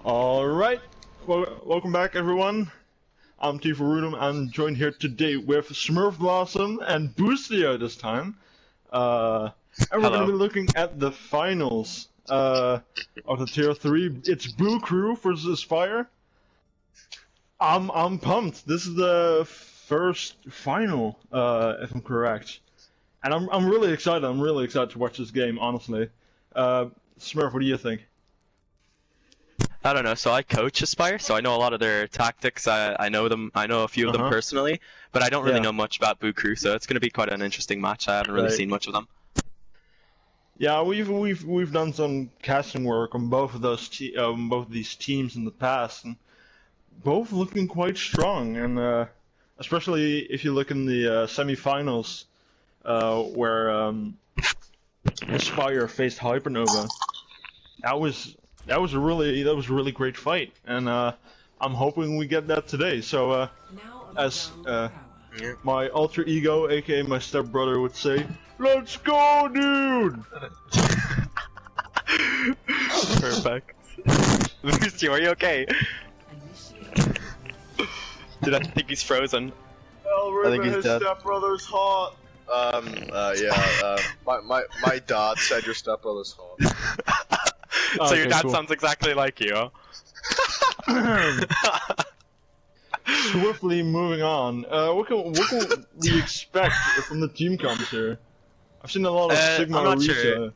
Alright, welcome back everyone. I'm T for Rudum. I'm joined here today with Smurf Blossom and Boostio this time. And we're going to be looking at the finals of the Tier 3. It's Boo Crew versus Aspire. I'm pumped. This is the first final, if I'm correct. And I'm really excited. I'm really excited to watch this game, honestly. Smurf, what do you think? I don't know. So I coach Aspire, so I know a lot of their tactics. I know them. I know a few of them personally, but I don't really know much about Boo Crew. So it's going to be quite an interesting match. I haven't really seen much of them. Yeah, we've done some casting work on both of these teams in the past, and both looking quite strong. And especially if you look in the semifinals, where Aspire faced Hypernova, that was a really great fight, and I'm hoping we get that today. So as my alter ego, aka my stepbrother, would say, "Let's go, dude!" Perfect. Lucy, are you okay? Dude, I think he's frozen. I think he's dead. Stepbrother's hot. My dad said your stepbrother's hot. So your dad sounds exactly like you, huh? Swiftly moving on. What can we expect from the team comps here? I've seen a lot of Sigma. I'm not sure.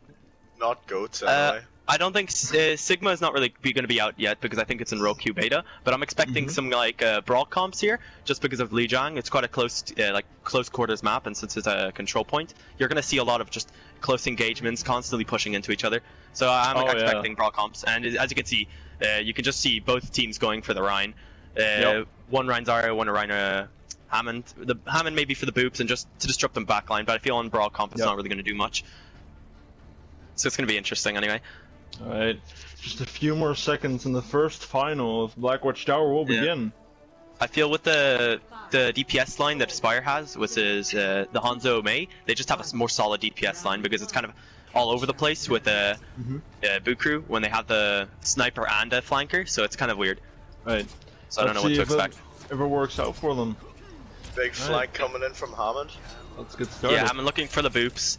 Not goats anyway. I don't think Sigma is not really going to be out yet because I think it's in Row Q beta. But I'm expecting some like brawl comps here, just because of Lijiang. It's quite a close quarters map, and since it's a control point, you're going to see a lot of just close engagements, constantly pushing into each other. So I'm expecting brawl comps, and as you can see, you can just see both teams going for the Rhine. One Rhine Zarya, one Rhine Hammond. The Hammond maybe for the boops and just to disrupt them backline, but I feel on brawl comp it's not really going to do much. So it's going to be interesting anyway. Alright, just a few more seconds and the first final of Blackwatch Tower will begin. I feel with the DPS line that Aspire has, which is the Hanzo Mei, they just have a more solid DPS line because it's kind of all over the place with Boo Crew when they have the sniper and a flanker, so it's kind of weird. Right. So I don't know what to expect. If it works out for them. Big flank coming in from Hammond. Let's get started. Yeah, I'm looking for the boops.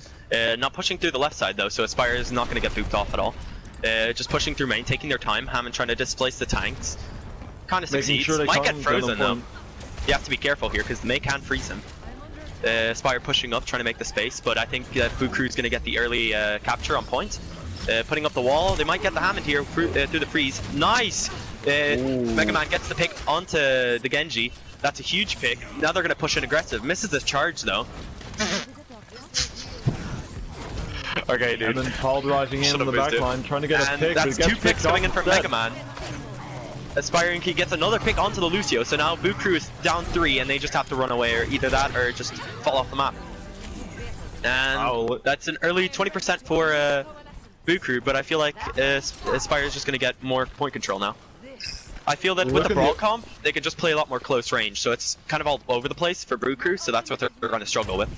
Not pushing through the left side though, so Aspire is not going to get booped off at all. Just pushing through main, taking their time. Hammond trying to displace the tanks. Kind of succeeds. Might get frozen though. You have to be careful here because the Mei can freeze him. Aspire pushing up, trying to make the space, but I think Boo Crew's going to get the early capture on point. Putting up the wall, they might get the Hammond here through the freeze. Nice! Mega Man gets the pick onto the Genji. That's a huge pick. Now they're going to push in aggressive. Misses the charge though. Okay, dude. And then pulverizing in the backline, trying to get a pick. That's two picks coming in from Mega Man. Aspiring Key gets another pick onto the Lucio, so now Boo Crew is down 3 and they just have to run away, or either that or just fall off the map. And that's an early 20% for Boo Crew, but I feel like Aspire is just going to get more point control now. I feel that with the brawl comp, they can just play a lot more close range, so it's kind of all over the place for Boo Crew, so that's what they're going to struggle with.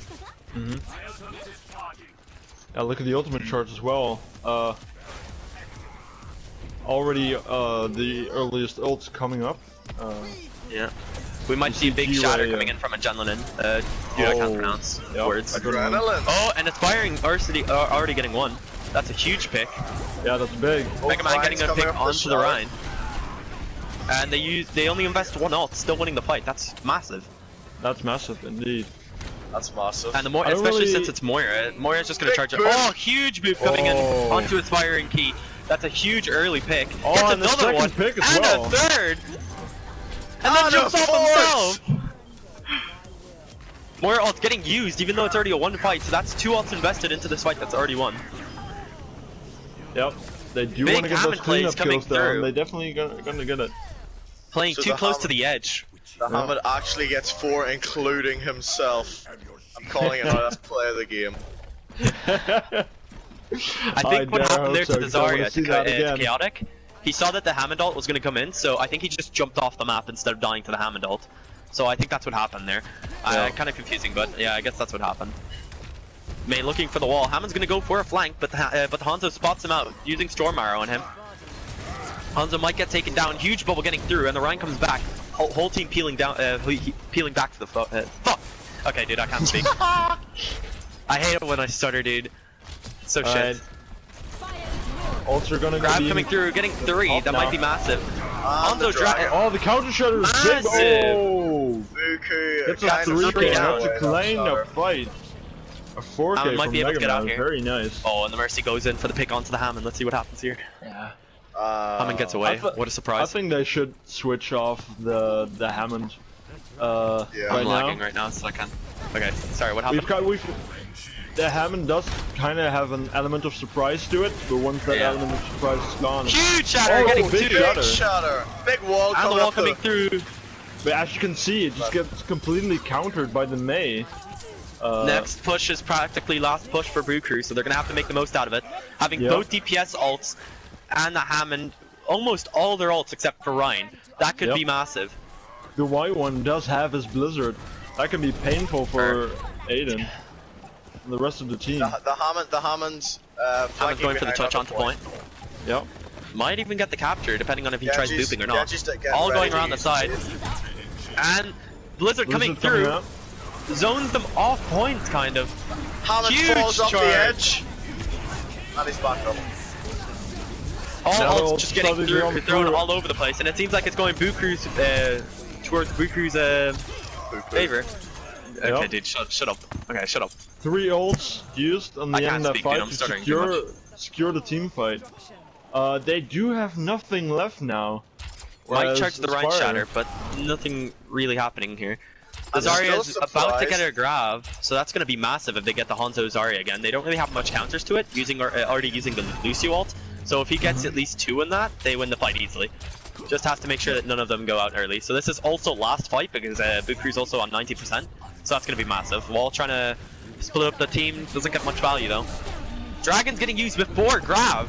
Yeah, look at the ultimate charge as well. Already the earliest ults coming up. Yeah. We might see a big shatter coming in from Adrenaline. Dude, I can't pronounce words. Adrenaline. Oh, and Aspiring already getting one. That's a huge pick. Yeah, that's big. Mega Man getting a pick onto the Rhine. And they only invest one ult, still winning the fight. That's massive. That's massive indeed. That's massive. And especially since it's Moira. Moira's just gonna charge it. Oh, huge boot coming in onto Aspiring Key. That's a huge early pick. Oh, gets and another one, pick as well. And a third! And then jumps off himself! Moira ult's getting used even though it's already a one fight, so that's 2 ults invested into this fight that's already won. Yep. They do want to get those cleanup kills though, they definitely gonna get it. Playing too close to the edge. The Hammond actually gets 4, including himself. I'm calling it my last play of the game. I think what happened there to the Zarya, to Chaotic, he saw that the Hammond ult was going to come in, so I think he just jumped off the map instead of dying to the Hammond ult. So I think that's what happened there. Kind of confusing, but yeah, I guess that's what happened. Mei looking for the wall. Hammond's going to go for a flank, but the Hanzo spots him out, using Storm Arrow on him. Hanzo might get taken down. Huge bubble getting through, and the Ryan comes back. Whole team peeling down, peeling back to the fuck. Okay, dude, I can't speak. I hate it when I stutter, dude. So shit. Ultra gonna Grab be coming through, getting 3. That might be massive. Hanzo Oh, the counter shredder is big. Oh, Buku it's a kind of 3K. down. That's a clean a fight. A 4K might from be able to Mega get out Man. here. Very nice. Oh, and the Mercy goes in for the pick onto the Hammond. Let's see what happens here. Yeah. Hammond gets away. What a surprise. I think they should switch off the Hammond. Yeah. I'm right lagging now. right now, so I can't. Okay, sorry, what happened? The Hammond does kind of have an element of surprise to it, but once that element of surprise is gone, Huge shatter getting big 2. shatter. Big shatter. Big wall And the wall coming through. But as you can see, it just gets completely countered by the Mei. Next push is practically last push for Buku, so they're gonna have to make the most out of it. Having both DPS ults and the Hammond, almost all their ults except for Ryan. That could be massive. The white one does have his Blizzard. That can be painful for Aiden and the rest of the team. The Hammond's going for the touch onto point. Yep. Might even get the capture, depending on if he tries booping or not. Just All going around the side. And Blizzard coming through. Zones them off points, kind of. Hammond Huge falls off charge. the edge. And he's back up. All Now ults just getting thrown thrown all over the place, and it seems like it's going Buku's, towards Buku's favor. Okay, dude, shut up. Okay, shut up. 3 ults used on the end of that fight to secure the team fight. They do have nothing left now. Might charge the right shatter, but nothing really happening here. The Zarya is about to get her grab, so that's going to be massive if they get the Hanzo Zarya again. They don't really have much counters to it, already using the Lucio ult. So if he gets at least 2 in that, they win the fight easily. Just has to make sure that none of them go out early. So this is also last fight because Buku's also on 90%. So that's going to be massive. Wall trying to split up the team, doesn't get much value though. Dragon's getting used before grab.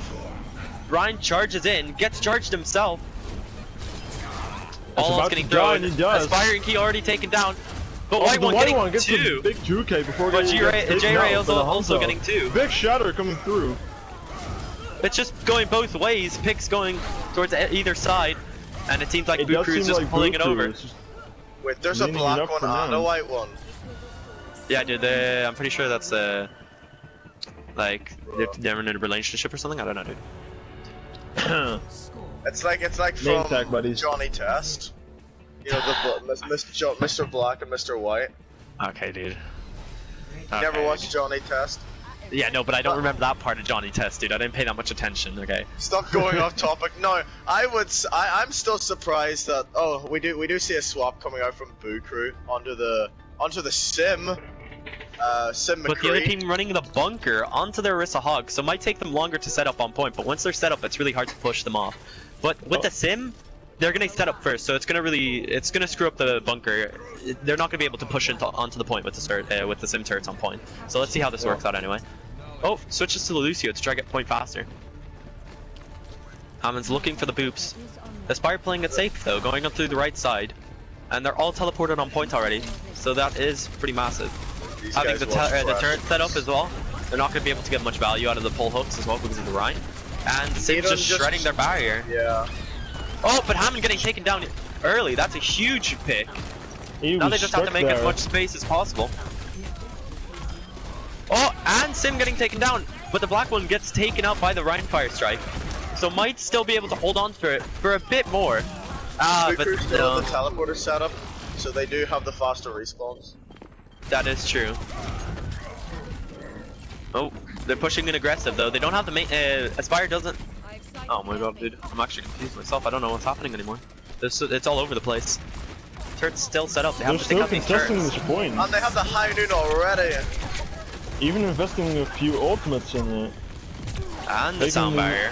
Ryan charges in, gets charged himself. All getting thrown. Aspiring Key already taken down. But White one getting 2. Big 2K before but J-Ray also Hanzo. getting 2. Big shatter coming through. It's just going both ways. Picks going towards either side, and it seems like Buku's just pulling it over. Wait, there's a black one and a white one. Yeah, dude. I'm pretty sure that's like they're in a relationship or something. I don't know, dude. It's like from Johnny Test. You know, Mr. Black and Mr. White. Okay, dude. You never watched Johnny Test? Yeah, no, but I don't remember that part of Johnny Test, dude. I didn't pay that much attention. Okay. Stop going off topic. No, I'm still surprised that we do see a swap coming out from Buku onto the Sim. Sim McCree. But the other team running the bunker onto their Orisa Hog, so it might take them longer to set up on point. But once they're set up, it's really hard to push them off. But with the Sim, they're gonna set up first, so it's gonna screw up the bunker. They're not gonna be able to push onto the point with the Sim turrets on point. So let's see how this works out anyway. Oh, switches to the Lucio to try to get point faster. Hammond's looking for the boops. Aspire playing it safe though, going up through the right side, and they're all teleported on point already. So that is pretty massive. Having the turret set up as well, they're not gonna be able to get much value out of the pole hooks as well because of the Rhine. And Sim's just shredding their barrier. Yeah. Oh, but Hammond getting taken down early. That's a huge pick. Now they just have to make as much space as possible. Oh, and Sim getting taken down, but the black one gets taken out by the Rhine Fire Strike. So might still be able to hold on to it for a bit more. But still the teleporter setup, so they do have the faster respawns. That is true. Oh, they're pushing in aggressive though. They don't have the main. Aspire doesn't. Oh my god, dude. I'm actually confused myself. I don't know what's happening anymore. It's all over the place. Turret's still set up. They have to take out these turrets. This point. And they have the high noon already. Even investing a few ultimates in it. And the sound barrier.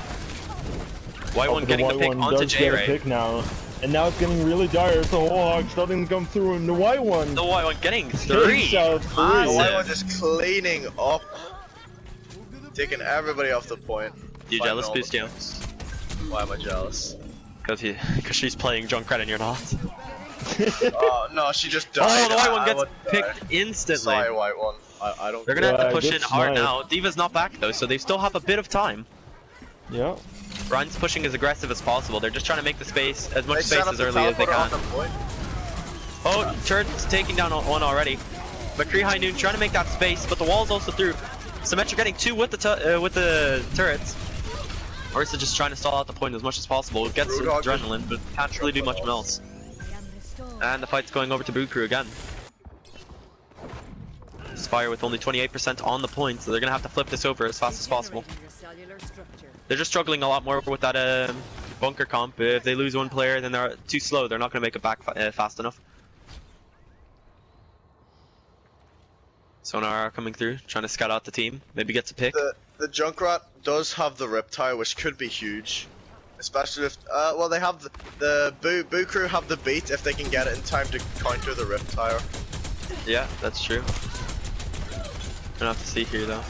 White one getting the pick onto J-Ray. Now. And now it's getting really dire. It's the whole hog starting to come through, and the white one. The white one getting 3. The white one just cleaning up. Taking everybody off the point. You jealous, Bustio? Why am I jealous? Because she's playing Junkrat and you're not. Oh no, she just died. Oh, the white one gets picked instantly. Sorry, white one. I don't. They're gonna have to push in hard now. D.Va's not back though, so they still have a bit of time. Yeah. Ryan's pushing as aggressive as possible. They're just trying to make the space, as much They space set up as the early as they teleporter on can. the point. Oh, Turret's taking down one already. McCree High Noon trying to make that space, but the wall's also through. Symmetra getting 2 with the turrets. Orisa just trying to stall out the point as much as possible. It gets adrenaline, but can't really do much else. And the fight's going over to Boo Crew again. Spire with only 28% on the point, so they're gonna have to flip this over as fast as possible. They're just struggling a lot more with that bunker comp. If they lose one player, then they're too slow. They're not gonna make it back fast enough. Sonar coming through, trying to scout out the team. Maybe gets a pick. The Junkrat does have the Riptire, which could be huge. Especially if, well, they have the Boo Crew have the beat if they can get it in time to counter the Riptire. Yeah, that's true. Gonna have to see here though.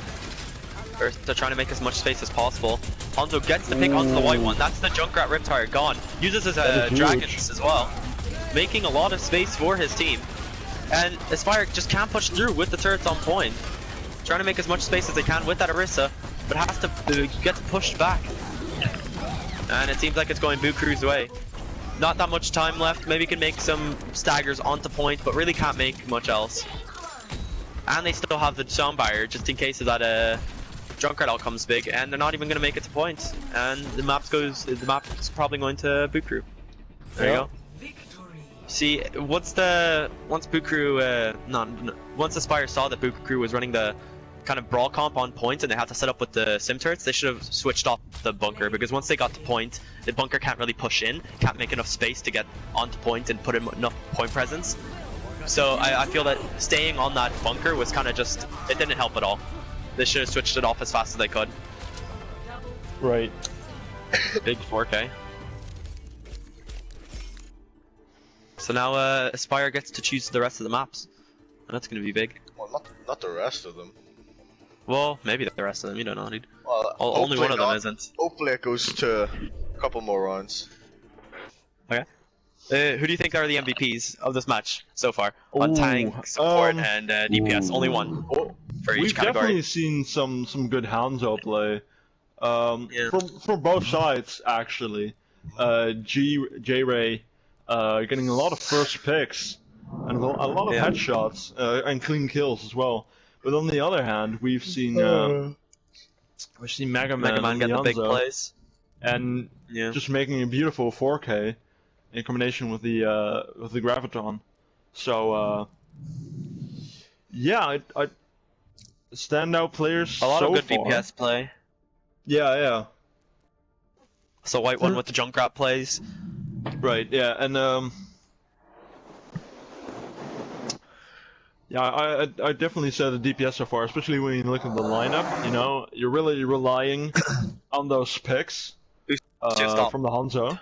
First, they're trying to make as much space as possible. Hanzo gets the pick onto the white one. That's the Junkrat Riptire gone. Uses his dragons as well, making a lot of space for his team. And Aspire just can't push through with the turrets on point. Trying to make as much space as they can with that Orisa, but has to get pushed back. And it seems like it's going Boo Crew's way. Not that much time left. Maybe can make some staggers onto point, but really can't make much else. And they still have the Soundbire just in case of that Junkrat all comes big, and they're not even going to make it to point. And the map's probably going to Boo Crew. There you go. See, once Boo Crew, once Aspire saw that Boo Crew was running the kind of brawl comp on point and they had to set up with the sim turrets, they should have switched off the bunker, because once they got to point, the bunker can't really push in, can't make enough space to get onto point and put in enough point presence. So I feel that staying on that bunker was kind of just, it didn't help at all. They should have switched it off as fast as they could. Right. Big 4K. So now Aspire gets to choose the rest of the maps, and that's going to be big. Well, not the rest of them. Well, maybe the rest of them, you don't know, dude. Well, only one of them not. isn't. Hopefully it goes to a couple more rounds. Okay. Who do you think are the MVPs of this match so far? On tank, support, and DPS? Only one for each We've category. definitely seen some good Hanzo play. Yeah. From both sides, actually. J-Ray getting a lot of first picks and a lot of headshots and clean kills as well. But on the other hand, we've seen Mega Man get the big plays and just making a beautiful 4K in combination with the Graviton. So yeah, I standout players. A lot of good far. DPS play. Yeah. So white one with the Junkrat plays. Right, yeah, and yeah, I definitely said the DPS so far, especially when you look at the lineup. You know, you're really relying on those picks from the Hanzo,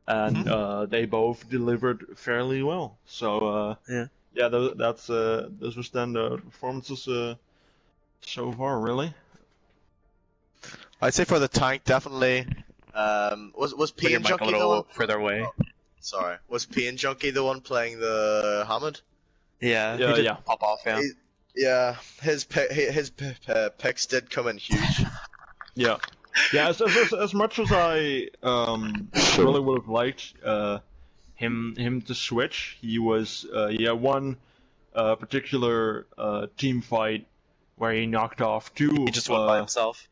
and they both delivered fairly well. So yeah, those were standout performances so far, really. I'd say for the tank, definitely. Was P and Junkie the one further away? Oh, sorry, was P and Junkie the one playing the Hammond? Yeah, he did pop off. Yeah. His picks did come in huge. Yeah, as much as I really would have liked him to switch, he had one particular team fight where he knocked off two. He just went by himself.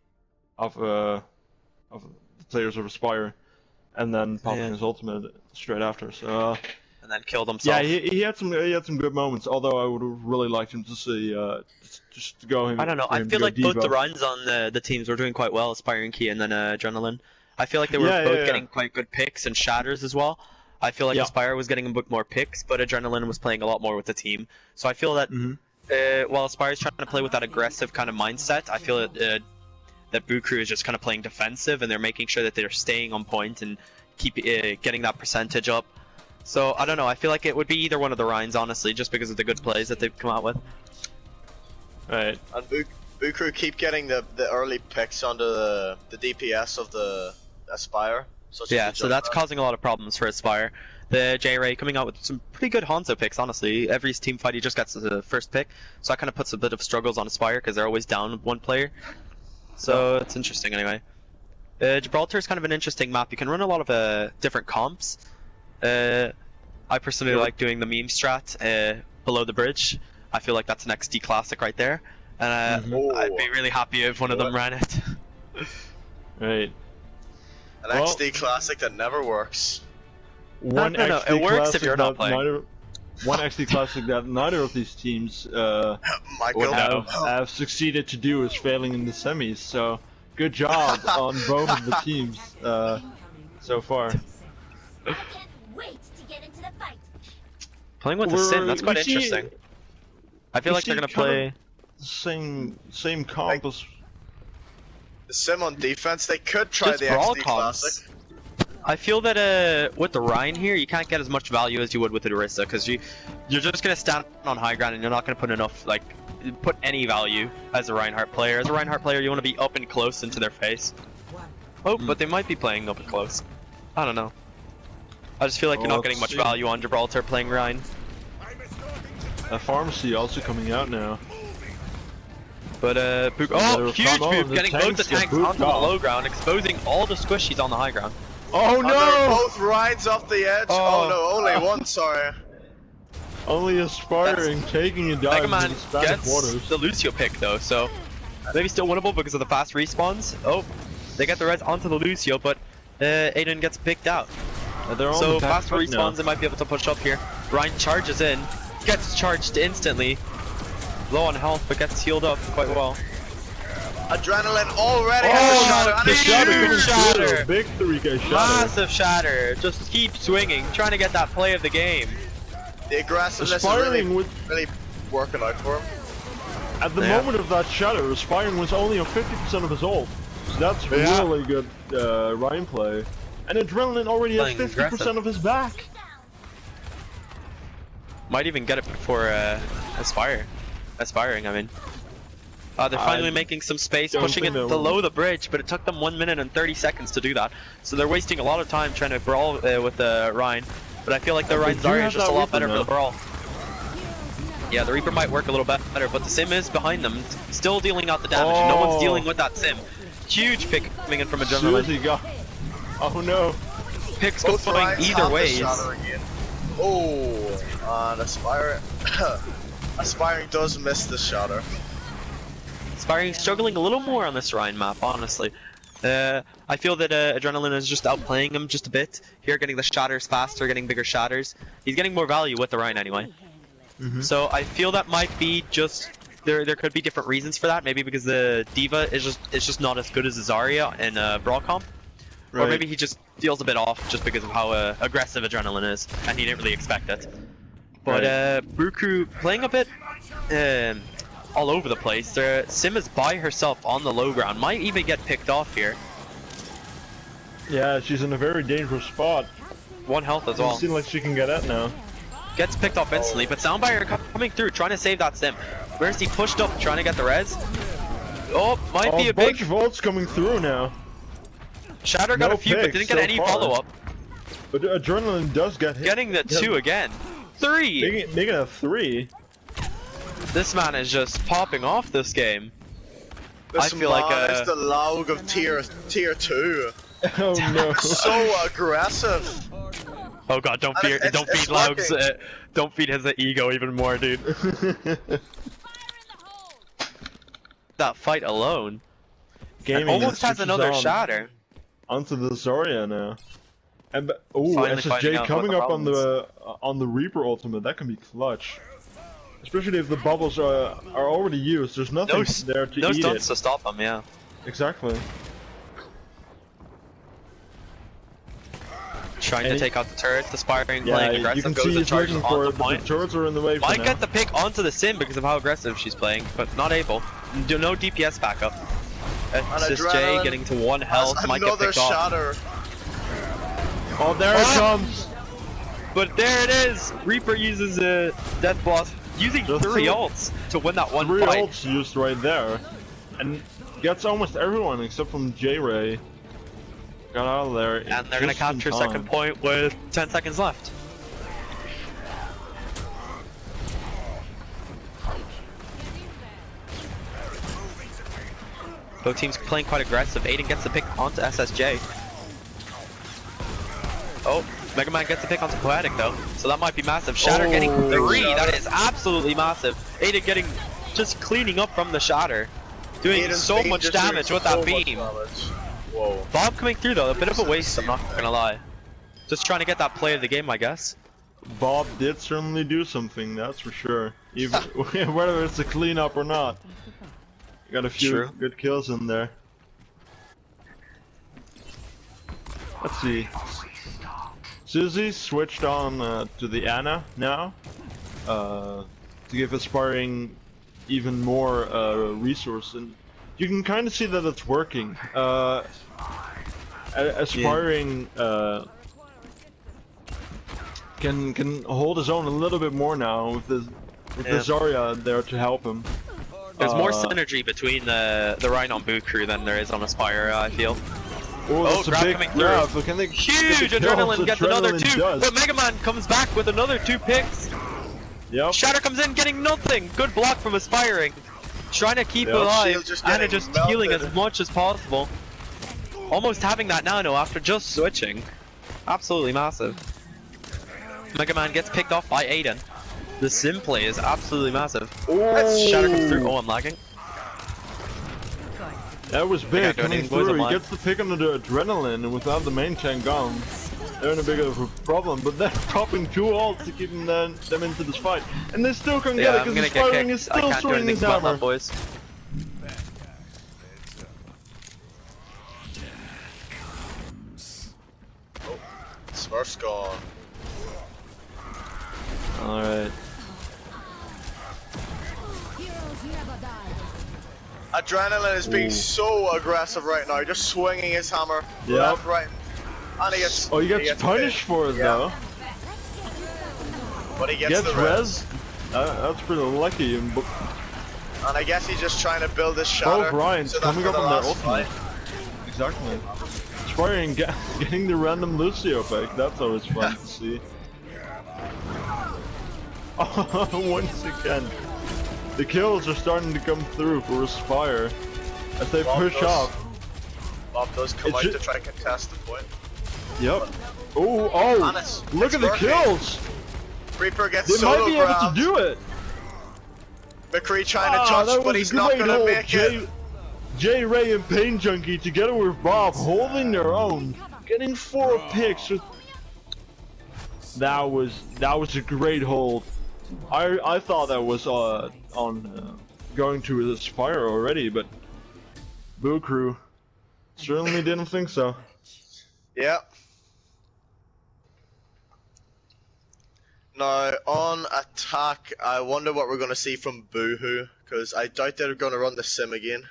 Of the players of Aspire, and then popping his ultimate straight after. So and then killed himself. Yeah, he had some good moments. Although I would have really liked him to see just to go him. I don't know. I feel like both the runs on the teams were doing quite well, Aspire and Key, and then Adrenaline. I feel like they were both getting quite good picks and shatters as well. I feel like Aspire was getting a bit more picks, but Adrenaline was playing a lot more with the team. So I feel that while Aspire's trying to play with that aggressive kind of mindset, I feel that Boo Crew is just kind of playing defensive, and they're making sure that they're staying on point and keep getting that percentage up. So I don't know. I feel like it would be either one of the Rhines, honestly, just because of the good plays that they've come out with. Right. And Boo Crew keep getting the early picks onto the DPS of the Aspire. So that's causing a lot of problems for Aspire. The J-Ray coming out with some pretty good Hanzo picks, honestly. Every team fight he just gets the first pick, so that kind of puts a bit of struggles on Aspire because they're always down one player. So it's interesting anyway. Gibraltar is kind of an interesting map. You can run a lot of different comps. I personally like doing the meme strat below the bridge. I feel like that's an XD classic right there, and I'd be really happy if one of them ran it. Right. An XD classic that never works. One No, XD it works if classic you're not that playing. one XD classic that neither of these teams Michael. have succeeded to do is failing in the semis. So good job on both of the teams so far. I can't wait to get into the fight. Playing with the sim, that's quite interesting. I feel like they're gonna play same comp as. The sim on defense, they could try Just the brawl XD comps. classic. I feel that with the Rhine here, you can't get as much value as you would with the Orisa, because you're just gonna stand on high ground and you're not gonna put enough put any value as a Reinhardt player. As a Reinhardt player, you want to be up and close into their face. Oh, but they might be playing up and close. I don't know. I just feel like you're not getting much value on Gibraltar playing Rhine. A pharmacy also coming out now. But Book, oh, huge move, getting both the tanks onto the low ground, exposing all the squishies on the high ground. Oh no! They're both rides off the edge. Oh, no, only one. Sorry. Only Aspiring taking a dive Mega Man into the Spanish gets waters. the Lucio pick though, so maybe still winnable because of the fast respawns. Oh, they get the res onto the Lucio, but Aiden gets picked out. They're on So the back fast foot respawns, now. they might be able to push up here. Ryan charges in, gets charged instantly. Low on health, but gets healed up quite well. Adrenaline already Oh, has a shadow. And the a shadow huge coming shatter. through. Big 3K shadow. Massive shatter, just keep swinging, trying to get that play of the game. The aggressiveness is Aspiring really working out for him. At the Yeah. moment of that shatter, Aspiring was only on 50% of his ult. So that's really good Ryan play. And Adrenaline already has Playing 50% aggressive. of his back. Might even get it before Aspiring, I mean. They're finally making some space, don't pushing it think they will. below the bridge, but it took them 1 minute and 30 seconds to do that. So they're wasting a lot of time trying to brawl with the Rhine. But I feel like the They Rhine do Zarya have is just that a lot Reaper better for now. the brawl. Yeah, the Reaper might work a little bit better, but the Sim is behind them, still dealing out the damage. No one's dealing with that Sim. Huge pick coming in from Adrenaline. Susie got. Oh no. Picks Both going rides either have the ways. shadow again. Oh, and Aspiring does miss the shatter. Aspiring struggling a little more on this Rhine map, honestly. I feel that Adrenaline is just outplaying him just a bit. Here, getting the shatters faster, getting bigger shatters. He's getting more value with the Rhine anyway. So I feel that might be just there could be different reasons for that. Maybe because the Diva is just not as good as the Zarya in Brawl Comp. Or maybe he just feels a bit off just because of how aggressive Adrenaline is, and he didn't really expect it. But Buku playing a bit all over the place. Sim is by herself on the low ground, might even get picked off here. Yeah, she's in a very dangerous spot. 1 health as Doesn't well. seem like she can get out now. Gets picked off instantly, but Soundbire coming through, trying to save that Sim. Where's he pushed up, trying to get the res? Oh, might be a big bunch of ults coming through now. Shatter. Got No a few, but picks didn't get so any far. follow-up. But Adrenaline does get hit. Getting the 2 again. 3! Making it a 3. This man is just popping off this game. This I feel like is the log of tier 2. Oh no. So aggressive. Oh god, don't And feed, it's- don't it's feed Laug's, working. don't feed his ego even more, dude. That fight alone. Gaming Almost has switches another on shatter. onto the Zarya now. And Finally finding SSJ out coming what up the on the Reaper ultimate. That can be clutch. Especially if the bubbles are already used. There's nothing there to No eat stunts it. to stop him, yeah. Exactly. Trying to take out the turrets, Aspiring, Yeah, playing you aggressive, can goes see and he's charges looking on for the it, but point. the turrets are in the way for Might now. get the pick onto the Sim because of how aggressive she's playing, but not able. No DPS backup. SSJ Adrenaline getting to 1 health, Has might get another picked off. shatter. Oh, there it comes! But there it is! Reaper uses a Death Blast, using Just 3 three- ults to win that 1 3 fight. ults used right there. And gets almost everyone except from J-Ray. Got out of there. And they're gonna just in capture time. second point with 10 seconds left. Both teams playing quite aggressive. Aiden gets the pick onto SSJ. Oh, Mega Man gets the pick onto Poetic though, so that might be massive. Shatter getting 3, that is absolutely massive. Aiden getting, just cleaning up from the Shatter. Doing Aiden's so beam much just damage doing with that so much beam. damage. Whoa. Bob coming through though, a bit of a waste, I'm not gonna lie. Just trying to get that play of the game, I guess. Bob did certainly do something, that's for sure. Even whether it's a cleanup or not. Got a few good kills in there. Let's see. Susie switched on to the Ana now to give Aspiring even more resource, and you can kind of see that it's working. Aspiring can hold his own a little bit more now with the Zarya there to help him. There's more synergy between the Rhino on Boot Crew than there is on Aspire, I feel. Oh, grab coming through. But can they Huge get the Adrenaline kills? gets another 2, does. but Mega Man comes back with another 2 picks. Yep. Shatter comes in getting nothing. Good block from Aspiring. Trying to keep it alive, Ana just healing as much as possible. Almost having that nano after just switching. Absolutely massive. Mega Man gets picked off by Aiden. The sim play is absolutely massive. Shatter comes through. Oh, I'm lagging. That was big coming boys, through. He gets the pick under the Adrenaline, and without the main tank gone, they're in a bit of a problem. But they're popping 2 ults to keep them into this fight, and they still can't get it because Aspiring is still swinging his hammer. Boys. Smurf's gone. Alright. Adrenaline is being so aggressive right now, just swinging his hammer left, right, and he gets. Oh, he gets punished for it though. But he gets the res. That's pretty lucky. And I guess he's just trying to build this Shatter. both Ryans coming up on their ultimate. Fight. Exactly. Aspiring getting the random Lucio pick. That's always fun to see. Once again. The kills are starting to come through for Aspire as they push up. Bob does come out to try and contest the point. Yep. Oh! Look at the kills! Reaper gets They solo might be able grabbed. to do it! McCree trying to touch, but he's not gonna make it. J Ray and Pain Junkie together with Bob holding their own, getting 4 picks. That was a great hold. I thought that was on going to Aspire already, but Boo Crew certainly didn't think so. Yeah. Now on attack, I wonder what we're gonna see from Boohoo, because I doubt they're gonna run the sim again.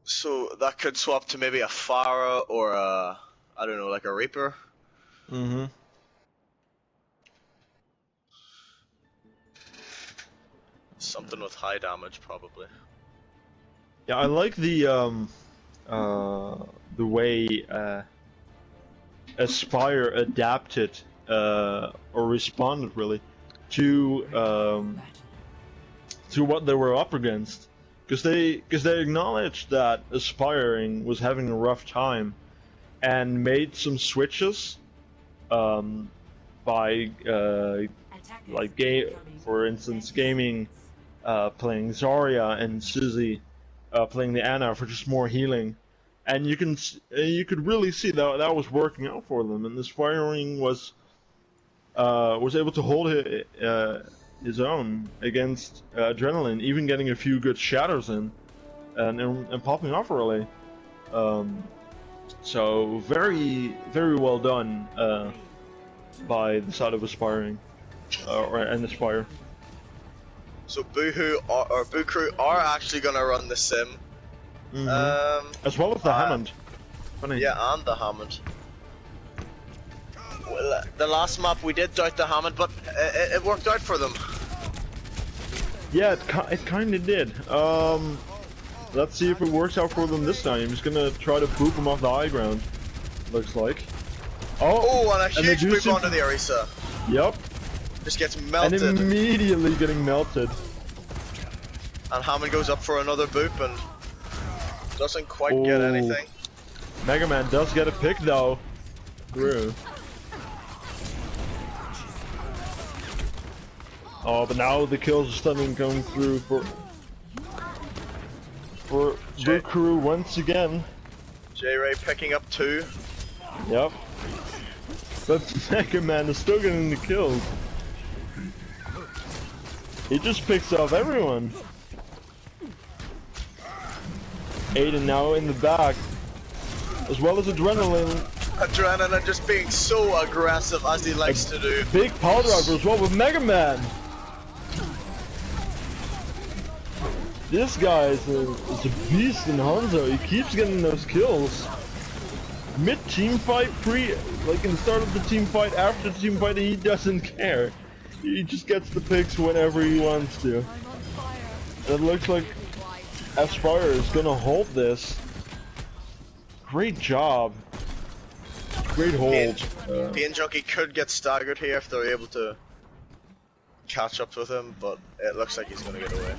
So that could swap to maybe a Pharah or a, I don't know, like a Reaper. Mm-hmm. Something with high damage, probably. Yeah, I like the way Aspire adapted or responded really to what they were up against, because they acknowledged that Aspiring was having a rough time and made some switches by for instance gaming playing Zarya and Suzy playing the Ana for just more healing, and you could really see that was working out for them, and Aspiring was able to hold his own against Adrenaline, even getting a few good shatters in and popping off early. So very well done by the side of Aspiring and Aspire. So Boohoo or Boo Crew are actually gonna run the sim. As well as the Hammond. Funny. Yeah, and the Hammond. Well, the last map we did doubt the Hammond, but it worked out for them. Yeah, it kind of did. Let's see if it works out for them this time. I'm just gonna try to boop them off the high ground. Looks like. Oh, and a huge boop onto the Orisa. Yep. Just gets melted. And immediately getting melted. And Hammond goes up for another boop and doesn't quite get anything. Mega Man does get a pick though. Through. Oh, but now the kills are starting to come through for Blue Crew once again. J-Ray picking up 2. Yep. But Mega Man is still getting the kills. He just picks off everyone. Aiden now in the back, as well as Adrenaline. Adrenaline just being so aggressive as he likes to do. Big power driver as well with Mega Man. This guy is a beast in Hanzo. He keeps getting those kills. Mid team fight, like in the start of the team fight, after the team fight, he doesn't care. He just gets the picks whenever he wants to. And it looks like Aspire is gonna hold this. Great job. Great hold. Pain Junkie could get staggered here if they're able to catch up with him, but it looks like he's gonna get away.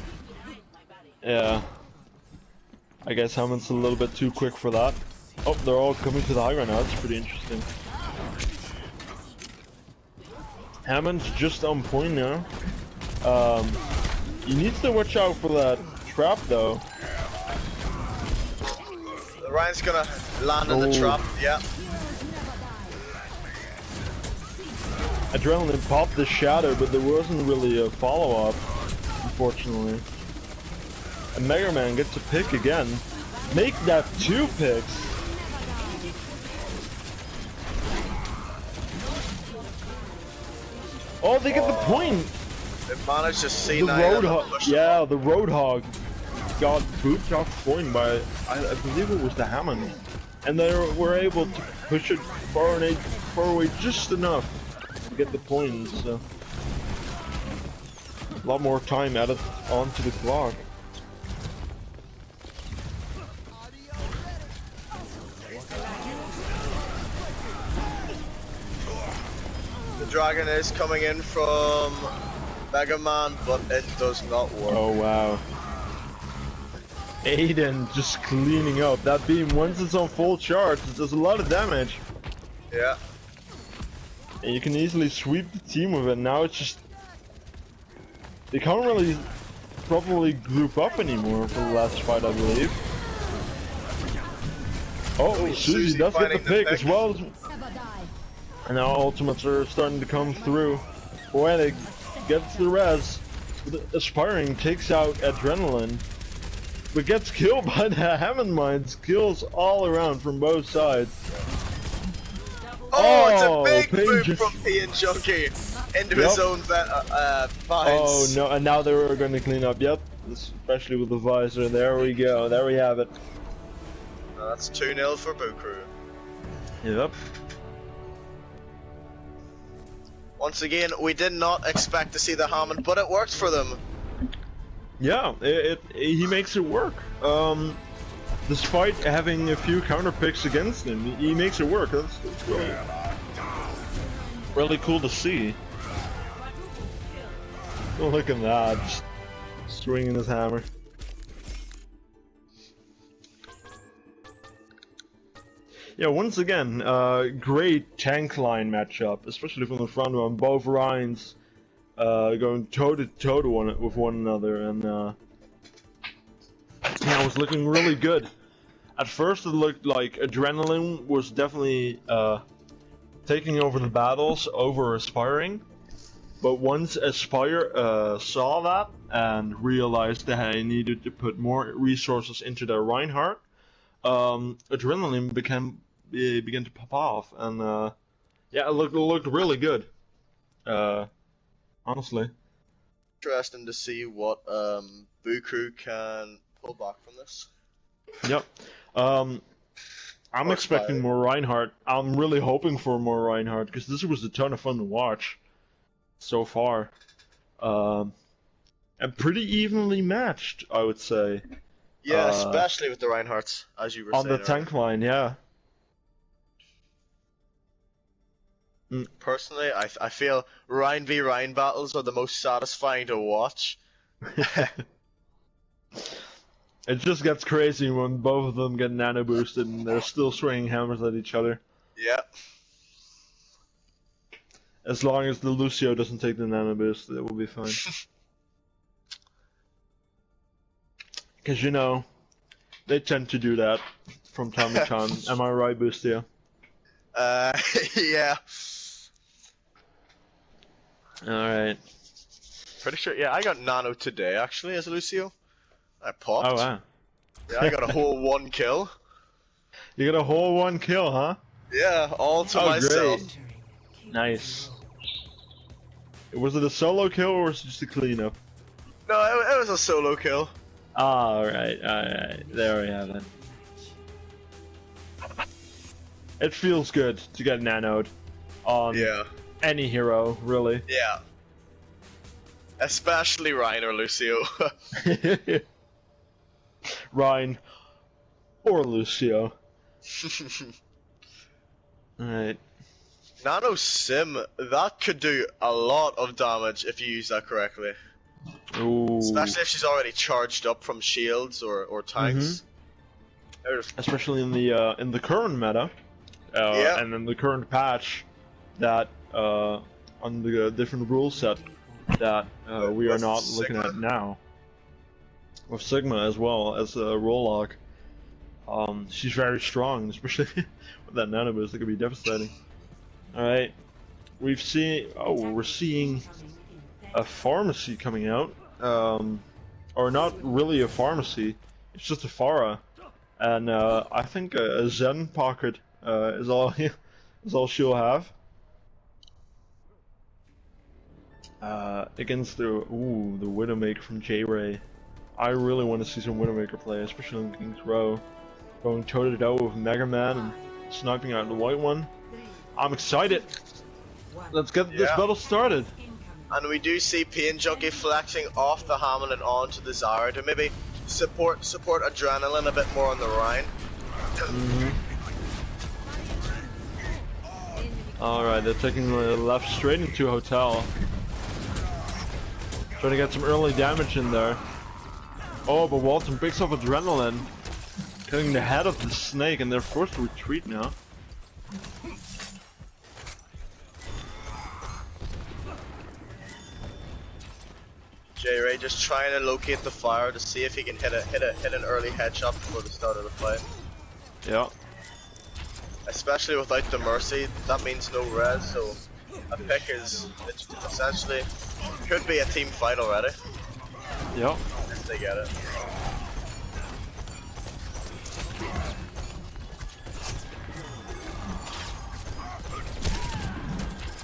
Yeah. I guess Hammond's a little bit too quick for that. Oh, they're all coming to the high ground now. That's pretty interesting. Hammond's just on point now. He needs to watch out for that trap though. Ryan's gonna land in the trap, yeah. Adrenaline popped the shadow, but there wasn't really a follow-up, unfortunately. And Mega Man gets a pick again. Make that 2 picks. Oh, they get the point. They managed to see The Roadhog, yeah, the Roadhog got booped off point by, I believe it was the Hammond, and they were able to push it far away just enough to get the points. So a lot more time added onto the clock. The dragon is coming in from Mega Man, but it does not work. Oh wow. Aiden just cleaning up. That beam, once it's on full charge, it does a lot of damage. Yeah. And you can easily sweep the team with it. Now it's just... They can't really properly group up anymore for the last fight, I believe. Oh, Susie does get the pick as well. And now ultimates are starting to come through. Poetic gets the res. Aspiring takes out Adrenaline. But gets killed by the Hammond Mines. Kills all around from both sides. Oh, it's a big move from Pain Junkie into his own mines. Oh no, and now they were going to clean up. Yep, especially with the visor. There we go. There we have it. That's 2-0 for Boo Crew. Yep. Once again, we did not expect to see the Hammond, but it worked for them. Yeah, he makes it work. Despite having a few counter picks against him, he makes it work. That's really cool to see. Oh, look at that, just swinging his hammer. Yeah, once again, great tank line matchup, especially from the front one. Both Ryans going toe to toe with one another, and yeah, it was looking really good. At first, it looked like Adrenaline was definitely taking over the battles over Aspiring, but once Aspire saw that and realized that they needed to put more resources into their Reinhardt, Adrenaline began to pop off, and yeah, it looked really good. Honestly. Interesting to see what Boo Crew can pull back from this. Yep. I'm expecting more Reinhardt. I'm really hoping for more Reinhardt because this was a ton of fun to watch so far. And pretty evenly matched, I would say. Yeah, especially with the Reinhardts, as you were saying. On the tank line, yeah. Personally, I feel Ryan v Ryan battles are the most satisfying to watch. It just gets crazy when both of them get nano boosted and they're still swinging hammers at each other. Yeah. As long as the Lucio doesn't take the nano boost, it will be fine. Because you know, they tend to do that from time to time. Am I right, Boostia? Yeah. Alright. Pretty sure. Yeah, I got nano today actually as Lucio. I popped. Oh wow. Yeah, I got a whole 1 kill. You got a whole 1 kill, huh? Yeah, all to myself. Great. Nice. Was it a solo kill or was it just a cleanup? No, it was a solo kill. Alright. There we have it. It feels good to get nanoed on Yeah. any hero, really. Yeah. Especially Ryan or Lucio. Ryan or Lucio. Alright. Nano Sim, that could do a lot of damage if you use that correctly. Ooh. Especially if she's already charged up from shields or tanks. Especially in the current meta, Yeah. and in the current patch, that on the different rule set that we are With not Sigma? looking at now. With Sigma as well as Rollock. She's very strong, especially with that nano boost. It could be devastating. All right, we're seeing a pharmacy coming out, or not really a pharmacy. It's just a Pharah, and I think a Zen pocket is all she'll have. Against the Widowmaker from J-Ray. I really want to see some Widowmaker play, especially in King's Row. Going toe to toe with Mega Man and sniping out the white one. I'm excited. Let's get this battle started. And we do see Pain Junkie flexing off the Hammond and onto the Zara to maybe support Adrenaline a bit more on the Rhine. Alright, they're taking the left straight into Hotel. Trying to get some early damage in there. Oh, but Walton picks up Adrenaline. Getting the head of the snake and they're forced to retreat now. J-Ray just trying to locate the fire to see if he can hit an early headshot before the start of the fight. Yeah. Especially without the Mercy, that means no res, so a pick is essentially could be a team fight already. Yeah. If they get it.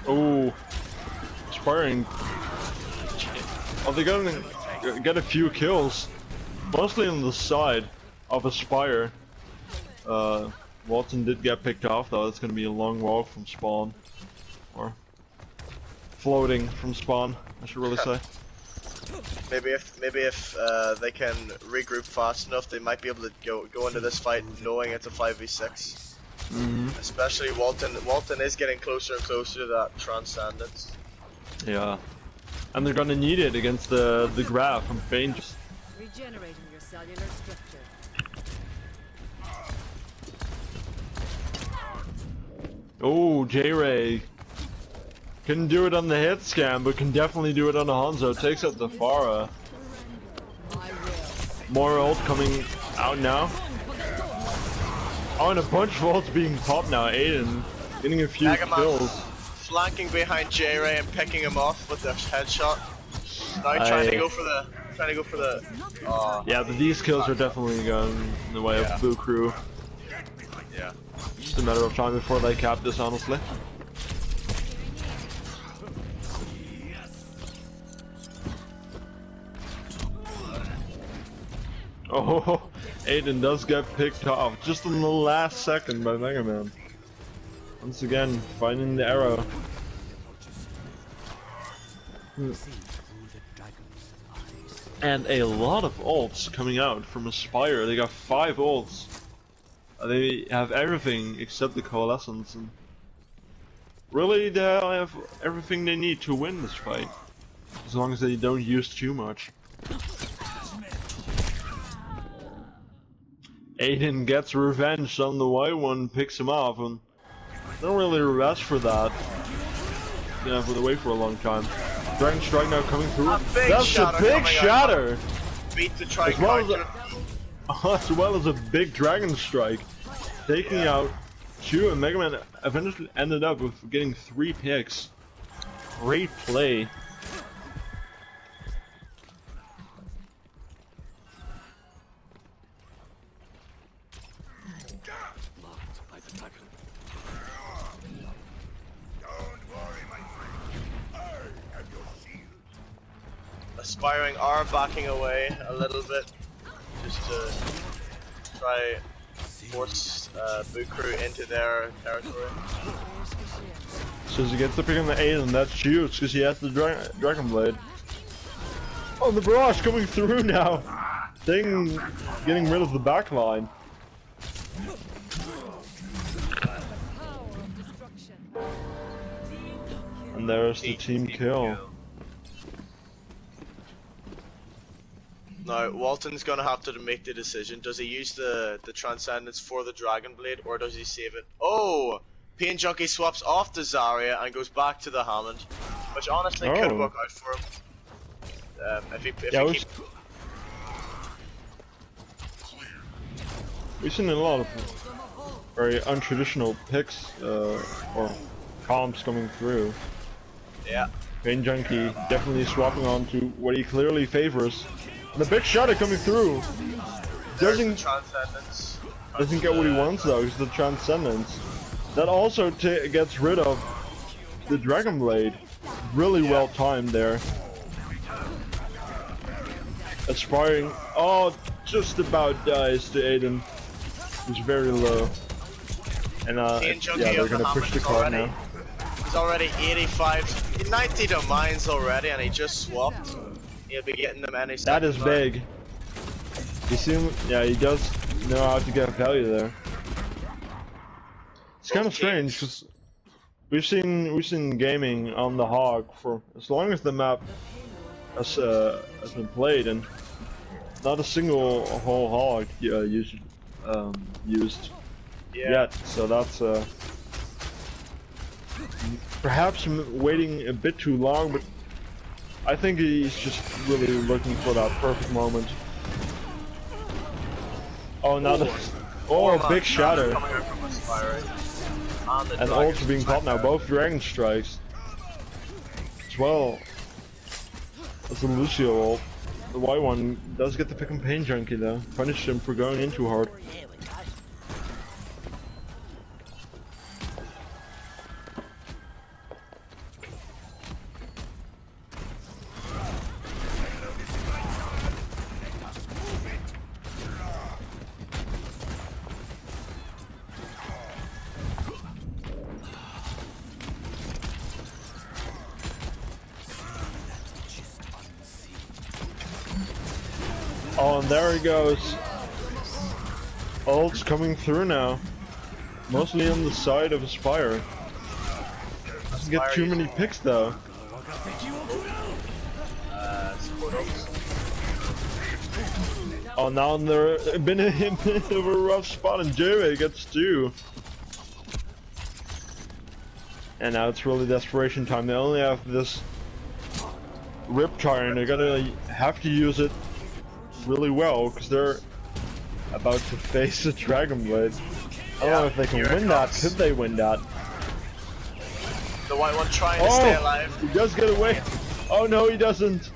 Oh, Aspiring. Oh, they're gonna get a few kills, mostly on the side of Aspire. Walton did get picked off though. It's gonna be a long walk from spawn, or floating from spawn, I should really say. Maybe if they can regroup fast enough, they might be able to go into this fight knowing it's a 5v6. Especially Walton is getting closer and closer to that Transcendence. Yeah, and they're gonna need it against the Graph from Bane. Regenerating your cellular structure. Oh, J-Ray couldn't do it on the hit scan, but can definitely do it on the Hanzo. Takes out the Pharah. More ult coming out now. Oh, and a bunch of ults being popped now. Aiden getting a few kills. Flanking behind J-Ray and picking him off with the headshot. Now trying to go for the. Yeah, but these kills are definitely going in the way of Blue Crew. Yeah. Just a matter of time before they cap this, honestly. Oh, Aiden does get picked off just in the last second by Mega Man. Once again, finding the arrow. And a lot of ults coming out from Aspire. They got 5 ults. They have everything except the Coalescence. And really, they have everything they need to win this fight. As long as they don't use too much. Aiden gets revenge on the white one, picks him off, and don't really rest for that. Gonna have to wait for a long time. Dragon Strike now coming through. That's a big shatter! Beat the try As well as a big Dragon Strike. Taking out 2, and Mega Man eventually ended up with getting 3 picks. Great play. Aspiring are backing away a little bit, just to try force Bukuru into their territory. So he gets the pick on the 8, and that's huge because he has the Dragon Blade. Oh, the barrage coming through now. Thing getting rid of the backline. And there's the team kill. Now, Walton's gonna have to make the decision. Does he use the Transcendence for the Dragon Blade, or does he save it? Oh! Pain Junkie swaps off the Zarya and goes back to the Hammond, which honestly could work out for him. We've seen a lot of very untraditional picks or comps coming through. Yeah. Pain Junkie definitely swapping on to what he clearly favors. And the big shatter coming through. Doesn't get what he wants though. It's the Transcendence. That also gets rid of the Dragon Blade. Really well timed there. Aspiring. Oh, just about dies to Aiden. He's very low. And yeah, they're gonna push the card now. He's already 85, 90 domains already, and he just swapped. He'll be getting them any second. That is big. You see him? Yeah, he does know how to get value there. It's kind of strange because we've seen gaming on the Hog for as long as the map has been played, and not a single whole Hog used yet. So that's perhaps waiting a bit too long, but I think he's just really looking for that perfect moment. Oh, now a big shatter. And also being caught now, both Dragon Strikes. As well as the Lucio ult. The white one does get the pick on Pain Junkie though. Punished him for going in too hard. Oh, and there he goes. Ult's coming through now. Mostly on the side of Aspire. Doesn't get too many picks though. Oh, now they're been in a bit of a rough spot, and J-Way gets 2. And now it's really desperation time. They only have this Riptide, and they're gonna have to use it really well because they're about to face a Dragon Blade. I don't know if they can win that. Could they win that? The white one trying to stay alive. He does get away. Oh no, he doesn't.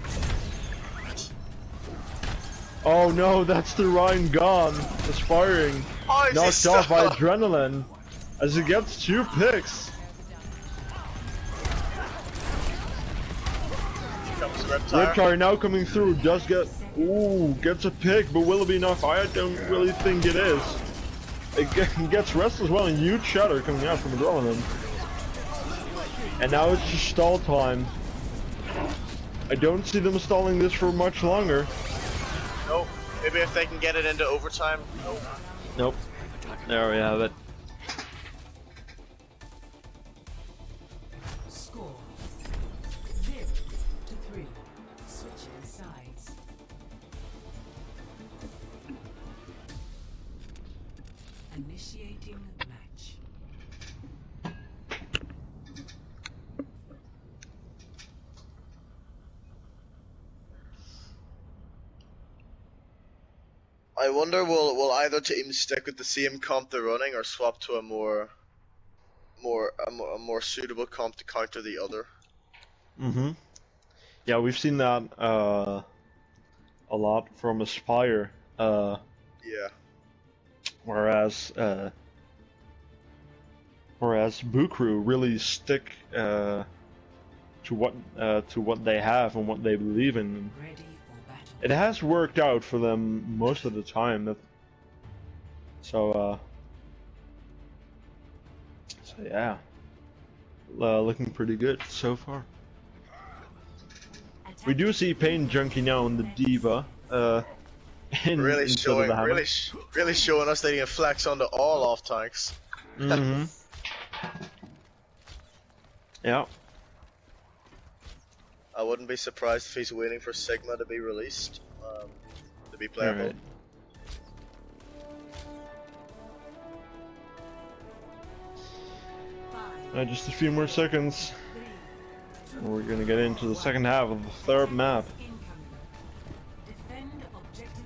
Oh no, that's the Rhine gone. Aspiring. Knocked off by Adrenaline as he gets 2 picks. Riptide now coming through, does get, gets a pick, but will it be enough? I don't really think it is. It gets rest as well, and huge shatter coming out from Adrenaline. And now it's just stall time. I don't see them stalling this for much longer. Nope. Maybe if they can get it into overtime. Nope. Nope. There we have it. Score 0-3. Switching sides. Initiating match. I wonder will either team stick with the same comp they're running or swap to a more suitable comp to counter the other. Mm-hmm. Yeah, we've seen that a lot from Aspire. Yeah. Whereas Bukru really stick to what they have and what they believe in. Ready for battle. It has worked out for them most of the time. So yeah, looking pretty good so far. We do see Pain Junkie now on the Diva. Really instead of the hammer. really showing us that he can flex onto all off tanks. Mm-hmm. Yeah. I wouldn't be surprised if he's waiting for Sigma to be released, to be playable. Alright. Just a few more seconds. And we're gonna get into the second half of the third map. Defend objective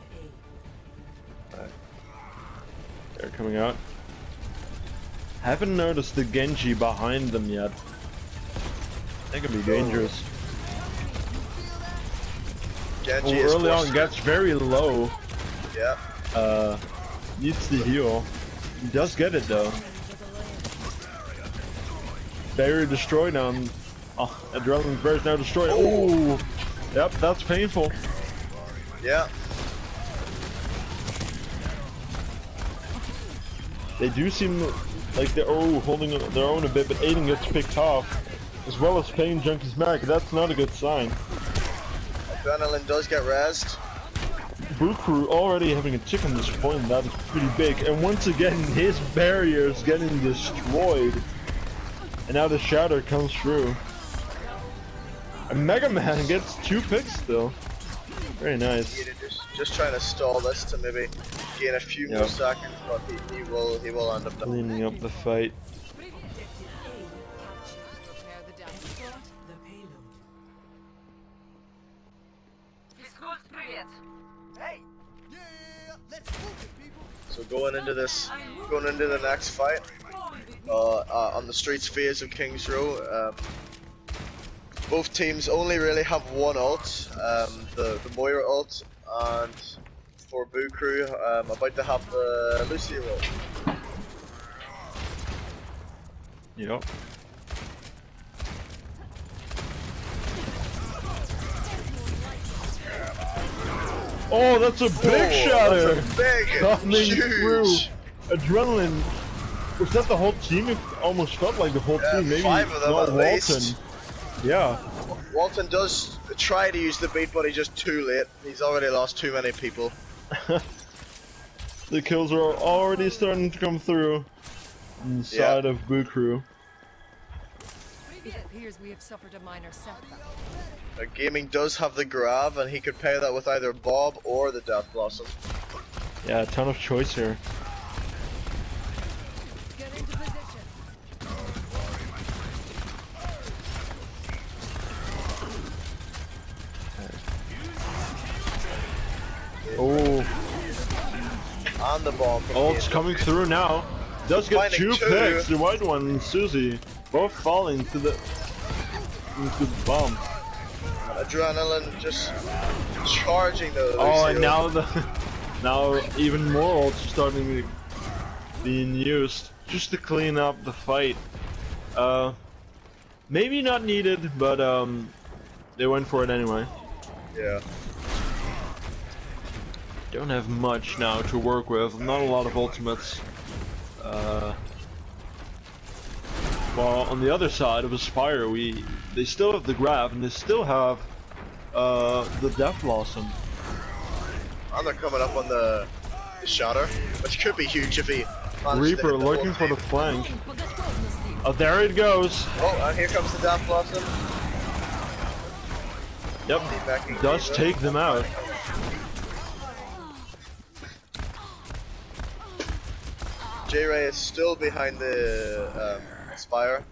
A. They're coming out. Haven't noticed the Genji behind them yet. That could be dangerous. Genji is Early on forced- gets very low. Yeah. Needs to heal. He does get it though. Barrier destroyed now. Adrenaline Bear is now destroyed. Oh, yep, that's painful. Yeah. They do seem like they're holding their own a bit, but Aiden gets picked off, as well as Pain Junkie's Mac. That's not a good sign. Adrenaline does get rezzed. Bukru already having a tick on this point, that is pretty big. And once again, his barrier is getting destroyed. And now the Shatter comes through. And Mega Man gets 2 picks still. Very nice. Just trying to stall this to maybe gain a few more seconds, but he will end up Cleaning up the fight. Objective A captured. Prepare the down spot. The payload. So going into the next fight, on the streets phase of King's Row, both teams only really have one ult, the Moira ult, and for Bukru, about to have the Lucio ult. Yep. Oh, that's a big Shatter! That's a big, Coming through. huge. Adrenaline. Was that the whole team? It almost felt like the whole team. Maybe 5 of them not at Walton. least. Yeah. Walton does try to use the beat, but he's just too late. He's already lost too many people. The kills are already starting to come through inside of Bukru. It appears we have suffered a minor setback. Gaming does have the grab, and he could pair that with either Bob or the Death Blossom. Yeah, a ton of choice here. Get into position. Oh, And the bomb. from ult's Gaming. coming through now. Does get Finding 2 two. picks. The white one and Susie both falling into the bomb. Adrenaline just charging the Oh, Lucio. and now even more ults are starting to being used just to clean up the fight. Maybe not needed, but they went for it anyway. Yeah. Don't have much now to work with. Not a lot of ultimates. While on the other side of Aspire, they still have the grab and they still have the Death Blossom. And they're coming up on the Shatter, which could be huge if he manages to Reaper hit the looking whole for the team. flank. Oh, there it goes. Oh, and here comes the Death Blossom. Yep, Backing does Diva. take them out. J-Ray is still behind the Spire.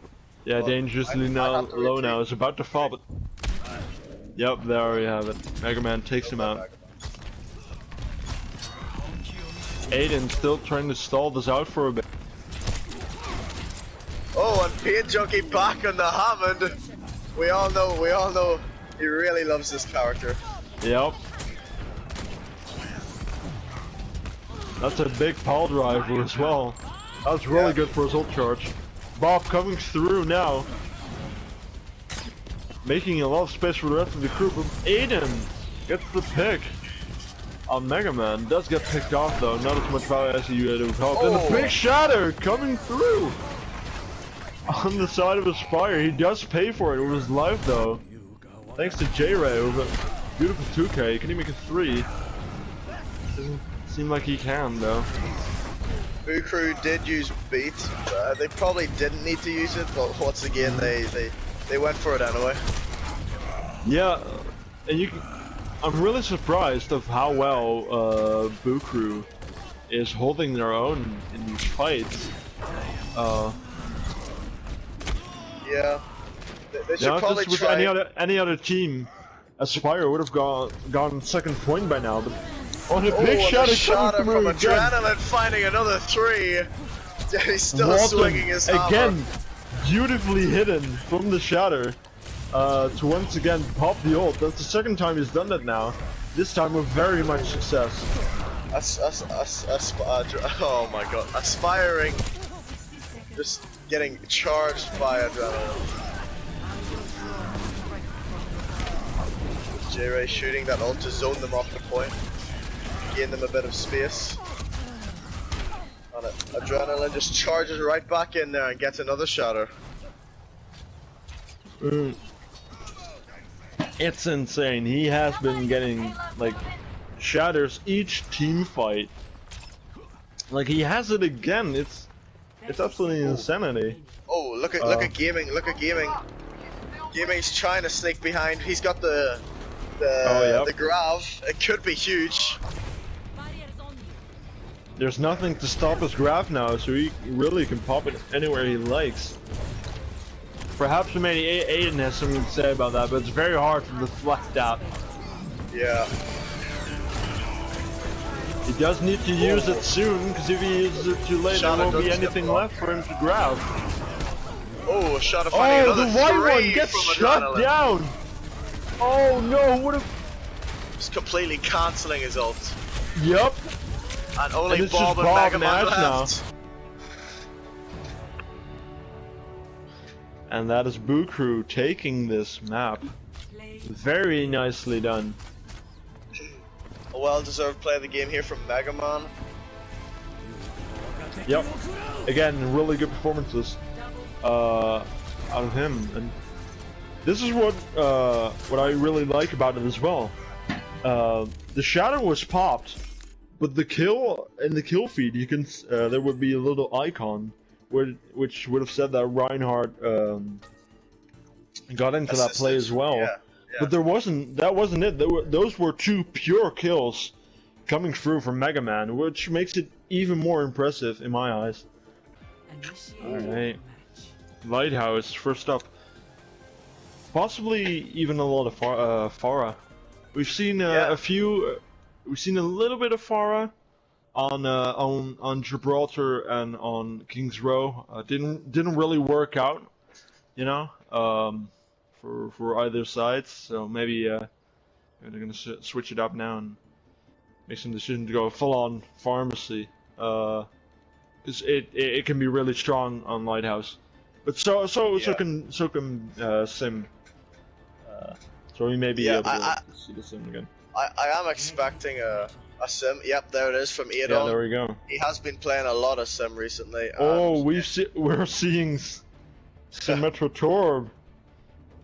Yeah, Well, dangerously I'd now have to low retreat. now. It's about to fall, but yep, there we have it. Mega Man takes him out. Aiden still trying to stall this out for a bit. Oh, and Pain Junkie back on the Hammond. We all know he really loves this character. Yep. That's a big pile driver as well. That's really Yeah. good for his ult charge. Bob coming through now. Making a lot of space for the rest of the crew, but Aiden gets the pick. Mega Man does get picked off though, not as much value as you would hope. And the Oh. big shatter coming through! On the side of his fire, he does pay for it with his life though. Thanks to J-Ray with a beautiful 2K, can he make a 3? Doesn't seem like he can though. Boo Crew did use beat. They probably didn't need to use it, but once again they went for it anyway. Yeah, and I'm really surprised of how well Boo Crew is holding their own in these fights. Yeah. They should Yeah, probably just with try. any other team, Aspire would have gone second point by now. But on a big and shatter a shatter coming from through again. Adrenaline finding another 3. He's still Walton, swinging his hammer. again, beautifully hidden from the shatter to once again pop the ult. That's the second time he's done that now. This time with very much success. Oh my god, aspiring, just getting charged by adrenaline. J-Ray shooting that ult to zone them off the point, gain them a bit of space. And adrenaline just charges right back in there and gets another shatter. It's insane. He has been getting like shatters each team fight. Like he has it again. It's absolutely insanity. Oh, look at gaming! Look at gaming! Gaming's trying to sneak behind. He's got the grav. It could be huge. There's nothing to stop his graph now, so he really can pop it anywhere he likes. Perhaps maybe Aiden has something to say about that, but it's very hard to deflect that. Yeah. He does need to use it soon, because if he uses it too late, Shadow there won't be doesn't anything get left for him to grab. Oh, a shot of finding Oh, the another white 3 one gets from shut adrenaline. down! Oh no, what a... Just completely cancelling his ult. Yup! And only And it's Bob just and Bob Mega and Man Ash left. And that is Boo Crew taking this map. Very nicely done. A well-deserved play of the game here from Mega Man. Yep. Again, really good performances out of him, and this is what I really like about it as well. The shadow was popped, but the kill in the kill feed, you can there would be a little icon which would have said that Reinhardt got into that play as well. Yeah. But there wasn't. That wasn't it. Those were 2 pure kills coming through from Mega Man, which makes it even more impressive in my eyes. Alright. Lighthouse, first up. Possibly even a lot of Pharah. We've seen a few. We've seen a little bit of Pharah on Gibraltar and on King's Row. Didn't really work out, you know, for either sides. So maybe they're gonna switch it up now and make some decision to go full on pharmacy. Because it can be really strong on Lighthouse, but so can Sim. So we may be able to see the Sim again. I am expecting a Sim. Yep, there it is from Adon. Yeah, there we go. He has been playing a lot of Sim recently. Oh, we're seeing Symmetra Torb.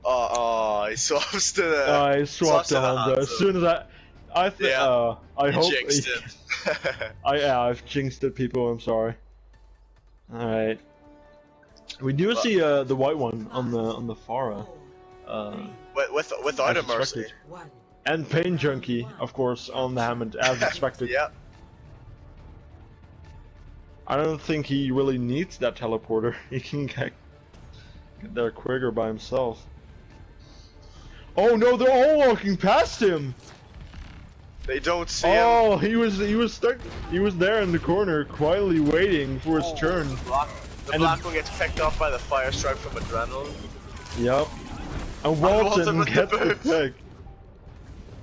Oh, he swaps to the. I swapped to Hanzo. As soon as I think I hope jinxed it. I've jinxed it, people. I'm sorry. All right. We do see the white one on the Pharah. Without a as mercy. expected. And Pain Junkie, of course, on the Hammond, as expected. Yep. I don't think he really needs that teleporter. He can get there quicker by himself. Oh no, they're all walking past him! They don't see him. Oh, he was stuck. He was there in the corner, quietly waiting for his turn. The black one gets picked off by the fire strike from Adrenaline. Yep. And Walton Walton with the gets the boots. pick.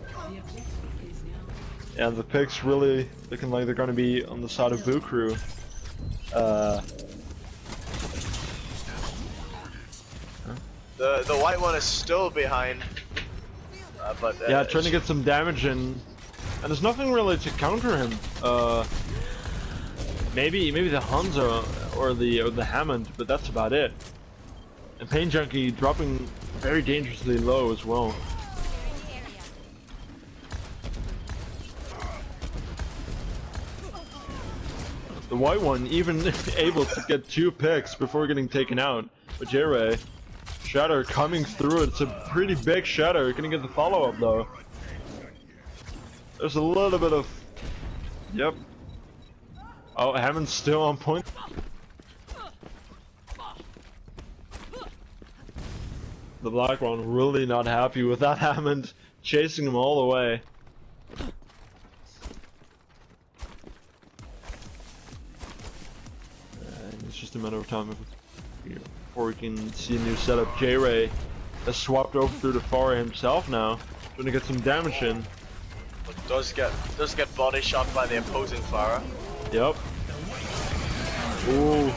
The objective is now. Yeah, the picks really looking like they're gonna be on the side of Bukru. The white one is still behind. But Yeah, trying to get some damage in, and there's nothing really to counter him. Maybe the Hanzo or the Hammond, but that's about it. And Pain Junkie dropping very dangerously low as well. The white one even able to get 2 picks before getting taken out. But J-Ray, Shatter coming through. It's a pretty big Shatter. Gonna get the follow up though. There's a little bit of. Yep. Oh, Hammond's still on point. The black one really not happy with that Hammond chasing him all the way. And it's just a matter of time before we can see a new setup. J-Ray has swapped over through the far himself now. Trying to get some damage in. But does get body shot by the opposing Farah. Yep. Ooh.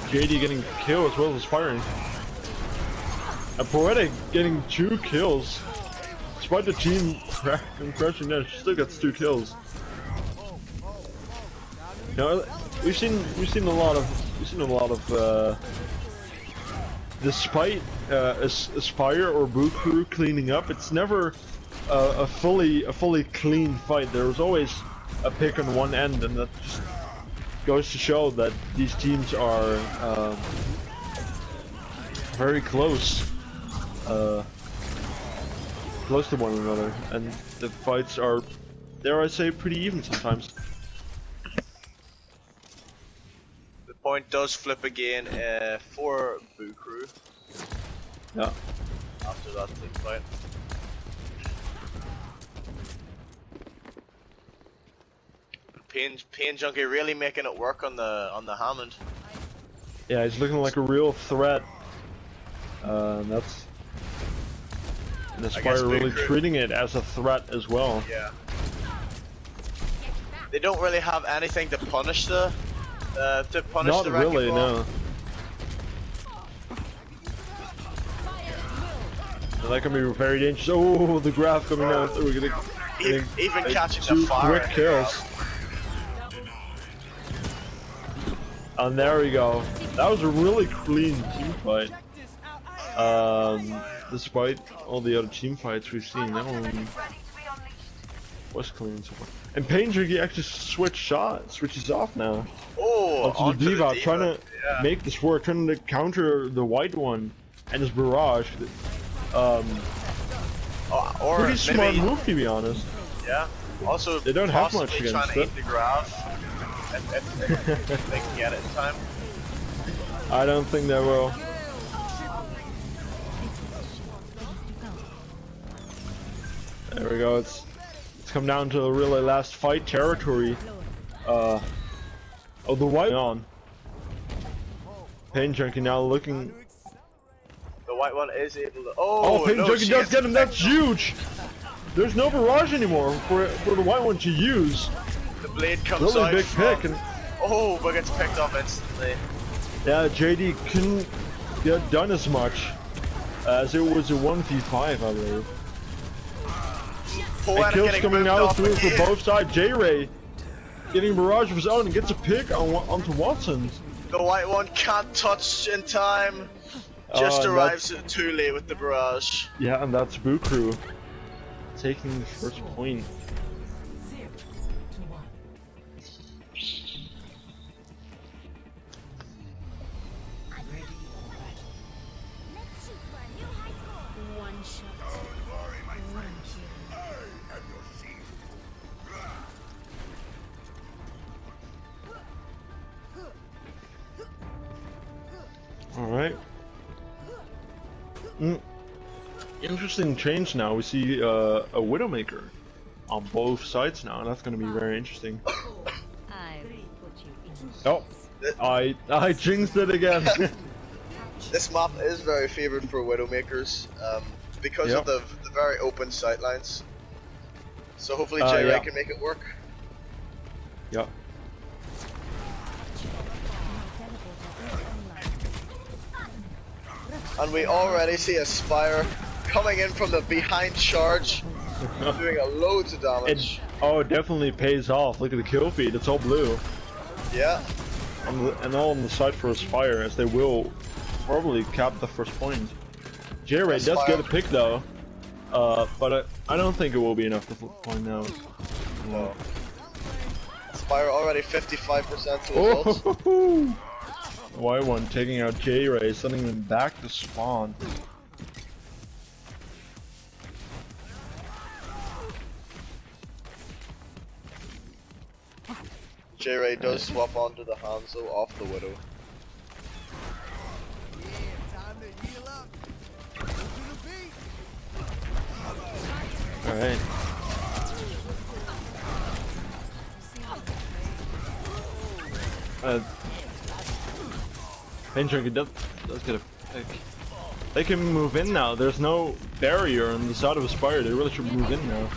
JD getting killed as well as firing. And Poetic getting 2 kills. Despite the team crashing there, she still gets 2 kills. You know, we've seen a lot of despite Aspire or Bukru cleaning up, it's never a fully clean fight. There was always a pick on one end, and that just goes to show that these teams are very close. Close to one another, and the fights are, dare I say, pretty even sometimes. The point does flip again for Bukru Yeah. after that team fight. Pain Junkie really making it work on the Hammond. Yeah, he's looking like a real threat. That's. And Aspire really treating it as a threat as well. Yeah. They don't really have anything to punish the Not really, no. That can be very dangerous. Oh, the graph coming out. We're getting even catching the 2 fire. quick kills. And there we go. That was a really clean team fight. Despite all the other team fights we've seen, that one was clean so far. And Pain Junkie actually switches off now. Oh, onto the Diva, trying to yeah. make this work, trying to counter the white one and his barrage. Or Pretty smart maybe, move, to be honest. Yeah. Also, They don't have much possibly against trying it. to eat the graph if they can get it in time. I don't think they will. There we go. It's come down to the really last fight territory. Oh, the white on. Pain Junkie now looking. The white one is able to. Oh, Pain no, Junkie she does gets get him. picked That's up. huge. There's no barrage anymore for the white one to use. The blade comes Really out big from- pick, and Oh, but gets picked up instantly. yeah, JD couldn't get done as much as it was a 1v5, I believe. And Poetic kills getting coming moved out off through for again. both sides. J-Ray getting barrage of his own and gets a pick onto Watson. The white one can't touch in time. Just and arrives too late with the barrage. Yeah, and that's Bukru taking the first point. 0-1. Ready for battle. Let's shoot for a new high score. One shot. One kill. Interesting change now. We see a Widowmaker on both sides now, and that's going to be very interesting. I will put you in. Oh, I jinxed it again. This map is very favored for Widowmakers because of the very open sightlines. So hopefully J-Ray can make it work. Yep. And we already see a Spire coming in from the behind charge, doing a loads of damage. It definitely pays off. Look at the kill feed, it's all blue. Yeah. And all on the side for Aspire, as they will probably cap the first point. J-Ray does get a pick though, but I don't think it will be enough to flip the point now. No. Spire already 55% to his ult. Oh, Y1 taking out J-Ray, sending him back to spawn. J-Ray does swap onto the Hanzo off the Widow. Alright. Paintrick does get a pick. They can move in now. There's no barrier on the side of Aspire. They really should move in now.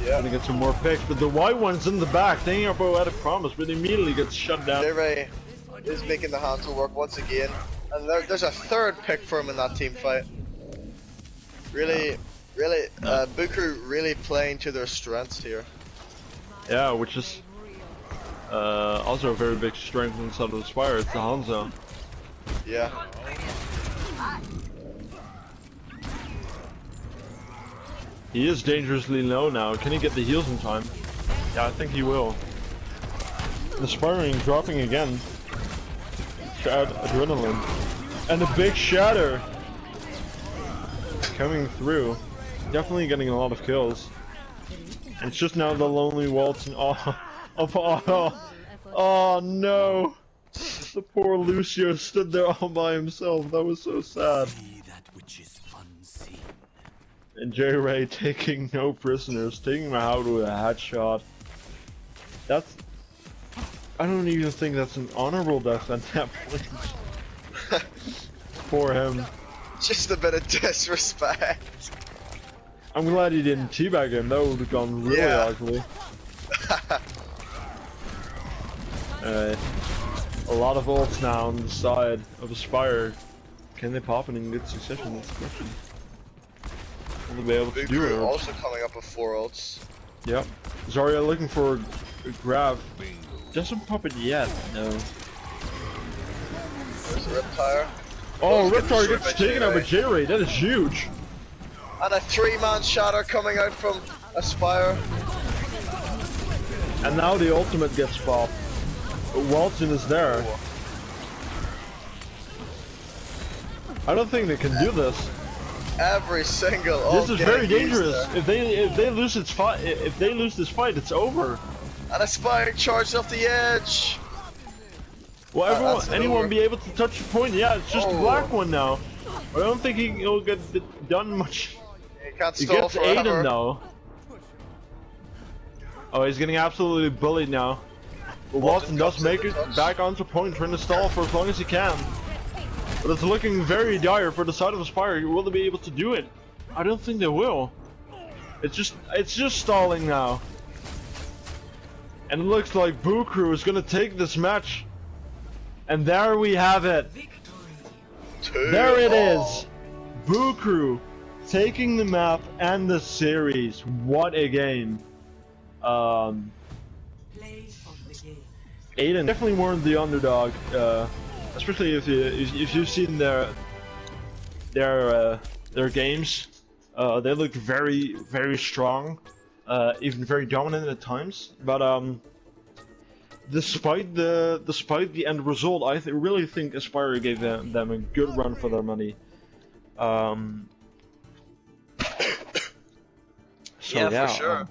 Yeah. Gonna get some more picks, but the Y1's in the back, thinking up poetic promise, but immediately gets shut down. J-Ray is making the Hanzo work once again, and there's a third pick for him in that team fight. Really, Buku really playing to their strengths here. Yeah, which is also a very big strength inside of Aspire. It's the Hanzo. Yeah. He is dangerously low now. Can he get the heals in time? Yeah, I think he will. The Aspiring dropping again. Adrenaline. And a big shatter coming through. Definitely getting a lot of kills. And it's just now the lonely Walton. Oh no! The poor Lucio stood there all by himself. That was so sad. And J-Ray taking no prisoners, taking him out with a headshot. That's... I don't even think that's an honorable death at that point. For him. Just a bit of disrespect. I'm glad he didn't teabag him, that would have gone really ugly. A lot of ults now on the side of Aspire. Can they pop it in good succession? That's the question. Will they be able to do it? Also coming up with 4 ults. Yep. Zarya looking for a grab. Doesn't pop it yet, no. There's a Riptire. Oh, Riptire gets taken out by J-Ray, that is huge! And a 3-man shatter coming out from Aspire. And now the ultimate gets popped. Walton is there. I don't think they can do this. Every single This is very dangerous. If they lose this fight, it's over. And Aspire charged off the edge. Will anyone be able to touch the point? Yeah, it's just the black one now. I don't think he'll get done much. He can't He stall gets forever. Aiden though. Oh, he's getting absolutely bullied now. But Walton does make it back onto point, trying to stall for as long as he can. But it's looking very dire for the side of Aspire. Will they be able to do it? I don't think they will. It's just stalling now. And it looks like Buku is gonna take this match. And there we have it. There it is. Buku taking the map and the series. What a game. Aiden definitely weren't the underdog, especially if you've seen their games. They looked very strong, even very dominant at times. But despite the end result, I really think Aspire gave them a good run for their money. So, yeah, for sure.